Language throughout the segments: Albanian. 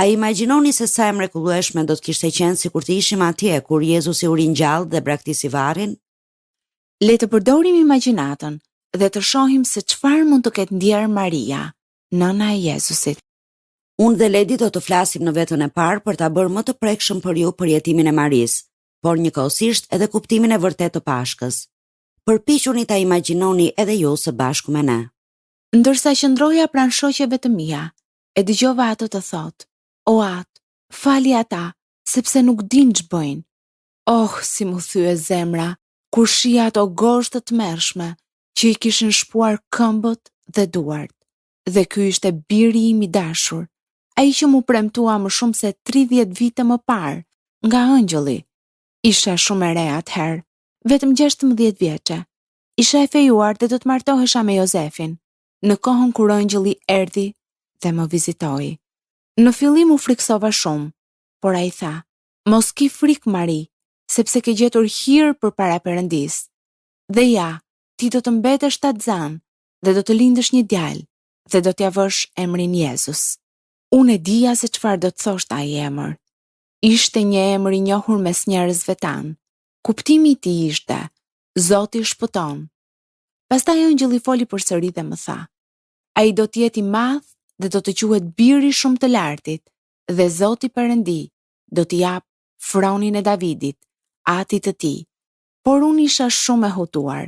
A imagjinoni se sa e mrekullueshme do të kishte qenë sikur të ishim atje kur Jezusi u ringjall dhe braktisi varrin? Le të përdorim imagjinatën dhe të shohim se çfarë mund të ketë ndjerë Maria, nëna e Jezusit. Unë dhe Ledi do të flasim në vetën e parë për ta bërë më të prekshëm për ju përjetimin e Marisë, por njëkohësisht edhe kuptimin e vërtetë të Pashkës. Përpiquni ta imagjinoni edhe ju së bashku me ne. Ndërsa qëndroja pranë shoqeve të mia, e dëgjova ato të thotë: "O Atë, fali ata, sepse nuk dinë ç'bëjnë." Oh, si mu thye zemra kur shija ato gozhë të tmerrshme që i kishin shpuar këmbët dhe duart. Dhe ky ishte biri im i dashur, ai që mu premtua më shumë se 30 vite më parë nga ëngjëlli. Isha shumë e re atëherë, vetëm 16 vjeçe. Isha e fejuar dhe do të martohesha me Jozefin, në kohën kur ëngjëlli erdhi dhe më vizitoi. Në fillim u friksova shumë, por ai tha: "Mos ki frikë, Mari, sepse ke gjetur hir përpara Perëndis. Dhe ja, ti do të mbetesh tatzan dhe do të lindësh një djalë dhe do t'ja vësh emrin Jezus." Unë e dija se çfarë do të thoshte ai emër. Ishte një emër i njohur mes njerëzve tanë. Kuptimi i tij ishte: Zoti shpëton. Pastaj ëngjëlli foli përsëri dhe më tha: "Ai do të jetë i madh dhe do të quhet biri shumë të lartit, dhe Zoti Perëndi do t'i jap fronin e Davidit, atit të tij." Por unë isha shumë e hutuar.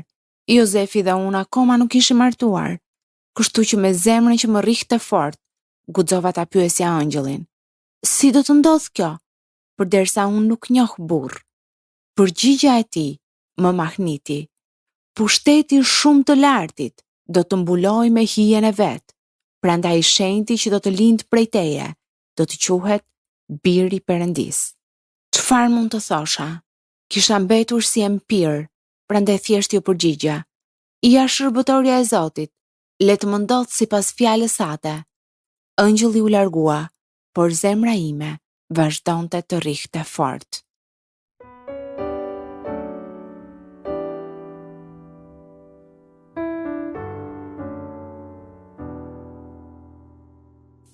Jozefi dhe unë akoma nuk ishim martuar, kështu që me zemrën që më rrihte fort, guxova ta pyesja ëngjëllin: "Si do të ndodh kjo?" Përderisa unë nuk njoh burr. Përgjigja e tij më mahniti: "Pushteti shumë të lartit do të mbuloj me hijen e vet. Prandaj shenjti që do të lindë prej teje do të quhet biri i Perëndis." Çfarë mund të thosha? Kisha mbetur si empir, prandaj thjesht ju përgjigja: "Ja shërbëtorja e Zotit, le të më ndodh sipas fjalës sate." Ëngjëlli u largua, por zemra ime vazhdonte të rrihte fort.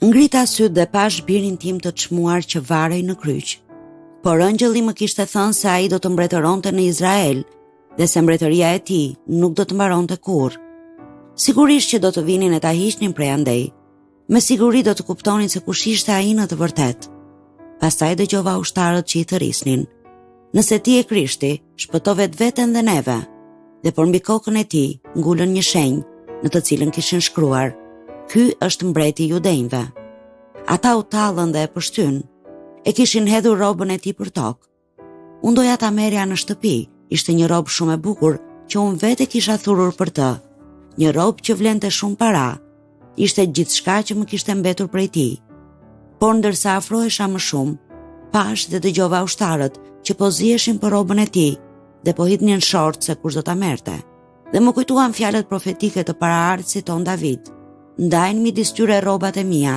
Ngrita syt dhe pash birin tim të çmuar që varej në kryq. Por ëngjëlli më kishte thënë se ai do të mbretëronte në Izrael dhe se mbretëria e tij nuk do të mbaronte kurrë. Sigurisht që do të vinin e ta hiqnin prej andej. Me siguri do të kuptonin se kush ishte ai në të vërtetë. Pastaj dëgjova ushtarët që i thërisnin: "Nëse ti je Krishti, shpëto vetveten dhe neve." Dhe por mbi kokën e tij ngulën një shenjë, në të cilën kishin shkruar: "Ky është mbreti i Judenjve." Ata u tallën dhe e pështyn. E kishin hedhur robën e tij për tokë. Unë doja ta merrja në shtëpi. Ishte një robë shumë e bukur që unë vete kisha thurur për të. Një robë që vlente shumë para. Ishte gjithçka që më kishte mbetur prej tij. Por ndërsa afrohesha më shumë, pash dhe dëgjova ushtarët që po ziheshin për robën e tij dhe po hidhnin short se kush do ta merrte. Dhe më kujtuan fjalët profetike të paraardhësit ton David: "Ndajnë midis tyre rrobat e mia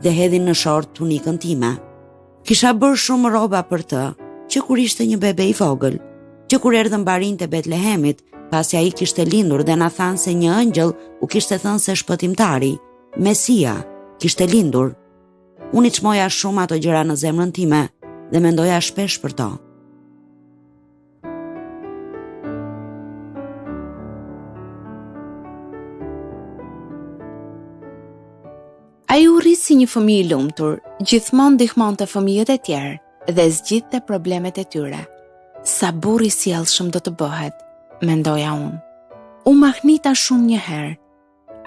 dhe hedhin në short tunikën time." Kisha bërë shumë rroba për të, që kur ishte një bebe i vogël, që kur erdhën barinjtë e Betlehemit, pasi ai kishte lindur dhe na thanë se një ëngjëll u kishte thënë se shpëtimtari, Mesia, kishte lindur. Unë i çmoja shumë ato gjëra në zemrën time dhe mendoja shpesh për to. Ai u rrit si një fëmijë i lumtur, gjithmonë ndihmonte fëmijët e tjerë dhe zgjidhte problemet e tyre. Sa burr i sjellshëm do të bëhet, mendoja unë. U mahnita shumë një herë.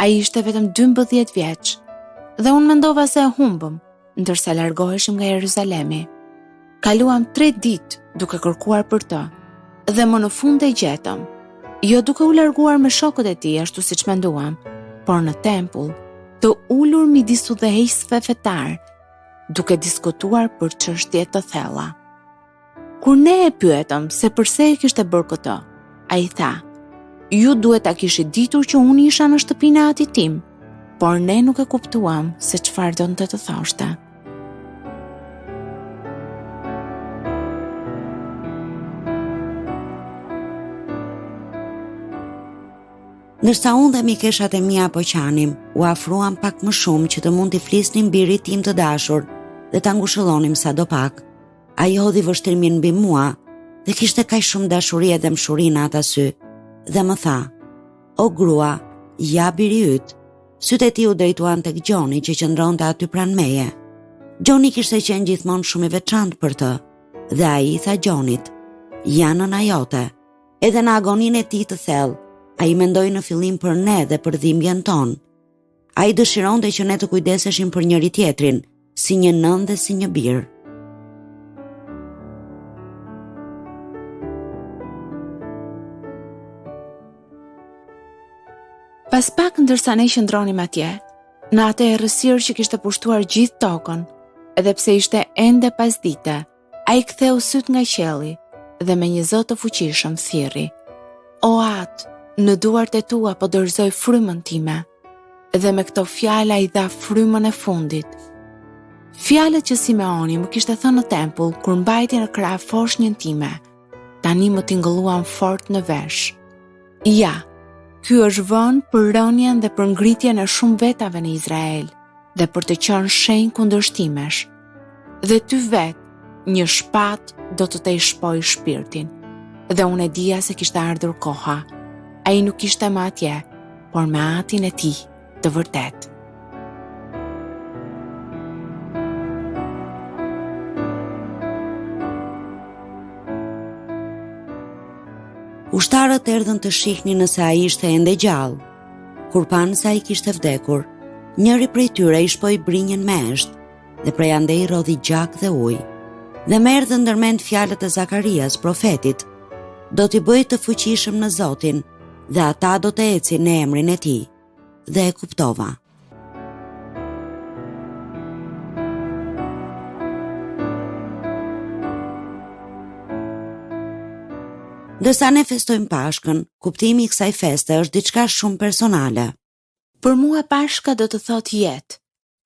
Ai ishte vetëm 12 vjeç dhe unë mendova se e humbëm, ndërsa largoheshim nga Jeruzalemi. Kaluam 3 ditë duke kërkuar për të dhe më në fund e gjetëm. Jo duke u larguar me shokët e tij ashtu siç menduam, por në tempull, të ulur midis udhëheqësve fetar, duke diskutuar për çështje të thella. Kur ne e pyetëm se pse e kishte bërë këtë, ai tha: "Ju duhet ta kishit ditur që unë isha në shtëpinë e atit tim, por ne nuk e kuptuam se çfarë donte të thoshte." Ndërsa unë dhe mikeshat e mia po qanim, u afruam pak më shumë që të mund t'i flisnim birit tim të dashur, dhe ta ngushëllonim sadopak. Ai hodhi vështrimin mbi mua dhe kishte kaq shumë dashuri dhe mshuri në ata sy dhe më tha: "O grua, ja biri yt." Sytë e tij u drejtuan tek Gjoni që qëndronte aty pranë meje. Gjoni kishte qenë gjithmonë shumë i veçantë për të dhe ai i tha Gjonit: "Ja nëna jote." Edhe në agoninë e tij të thellë, ai mendoi në fillim për ne dhe për dhimbjen tonë. Ai dëshironte që ne të kujdeseshim për njëri tjetrin, si një nën dhe si një birë. Pas pak ndërsa ne qëndronim atje, në atë errësirë që kishte pushtuar gjithë tokën, edhe pse ishte ende pas dite, ai ktheu syt nga qielli dhe me një zot të fuqishëm thirri: "O Atë, në duart e tua po dorëzoj frymën time." Dhe me këto fjala i dha frymën e fundit. Fjalët që Simeoni më kishte thënë në tempull kur mbajti në krah foshnjën time, tani më tingëlluan fort në vesh. Ja, ky është vënë për rënien dhe për ngritjen e shumë vetave në Izrael dhe për të qenë shenjë kundër shtimesh. Dhe ty vet, një shpat do të te shpoj shpirtin. Dhe unë e dija se kishte ardhur koha. Ai nuk ishte më atje, por me Atin e tij të vërtet. Ushtarët erdhën të shihnin nëse ai ishte ende gjallë. Kur panë se ai kishte vdekur, njëri prej tyre i shpoi brinjën me esht dhe prej andej rodhi gjak dhe ujë. Dhe më erdhën ndërmend fjalët e Zakarias, profetit: "Do t'i bëj të fuqishëm në Zotin dhe ata do të ecin në emrin e tij." Dhe e kuptova. Ndërsa ne festojmë Pashkën, kuptimi i kësaj feste është diçka shumë personale. Për mua Pashka do të thotë jetë.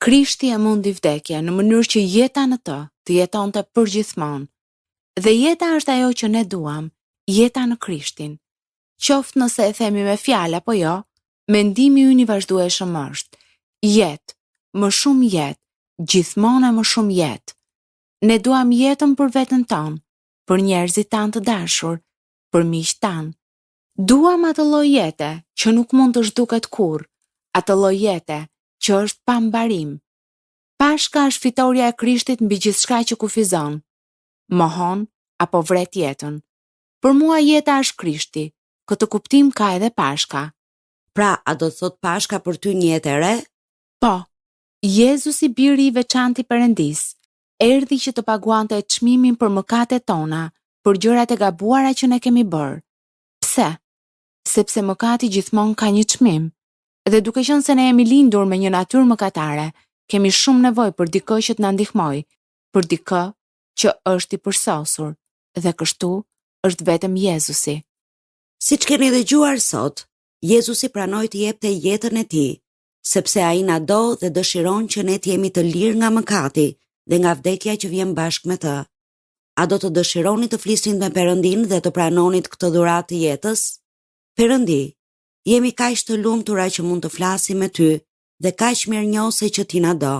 Krishti e mundi vdekjen në mënyrë që jeta në të jetonte përgjithmonë. Dhe jeta është ajo që ne duam, jeta në Krishtin. Qoftë nëse e themi me fjalë apo jo, mendimi ynë i vazhdueshëm është: jetë, më shumë jetë, gjithmonë më shumë jetë. Ne duam jetën për veten tonë, për njerëzit tanë të dashur, për miqtë tanë. Duam atë lloj jete që nuk mund të zhduket kurrë, atë lloj jete që është pa mbarim. Pashka është fitoria e Krishtit mbi gjithçka që kufizon, mohon apo vret jetën. Për mua jeta është Krishti. Këtë kuptim ka edhe Pashka. Pra, a do të thot Pashka për ty një jetë e re? Po, Jezusi biri i veçantë i Perëndis, erdhi që të paguante çmimin për mëkatet tona, për gjërat e gabuara që ne kemi bërë. Pse? Sepse mëkati gjithmonë ka një çmim. Dhe duke qenë se ne jemi lindur me një natyrë mëkatare, kemi shumë nevojë për dikë që të na ndihmojë, për dikë që është i përsosur, dhe kështu është vetëm Jezusi. Siç keni dëgjuar sot, Jezusi pranoi të jepte jetën e tij, sepse ai na do dhe dëshiron që ne të jemi të lirë nga mëkati dhe nga vdekja që vjen bashkë me të. A do të dëshironi të flisni me Perëndin dhe të pranonit këtë dhuratë të jetës? Perëndi, jemi kaq të lumtura që mund të flasim me ty dhe kaq mirënjohëse që ti na do.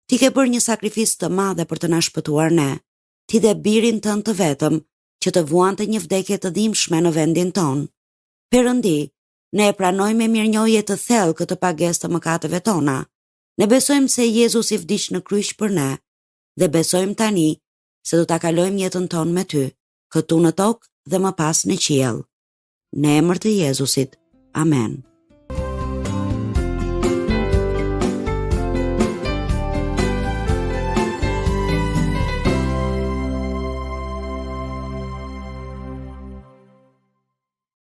Ti ke bërë një sakrificë të madhe për të na shpëtuar ne. Ti dhe birin tënd të vetëm që të vuante një vdekje të dhimbshme në vendin ton. Perëndi, ne e pranojmë me mirënjohje të thellë këtë pagesë të mëkateve tona. Ne besojmë se Jezusi vdiq në kryq për ne dhe besojmë tani se do ta kalojmë jetën tonë me ty, këtu në tokë dhe më pas në qiell. Në emër të Jezusit. Amen.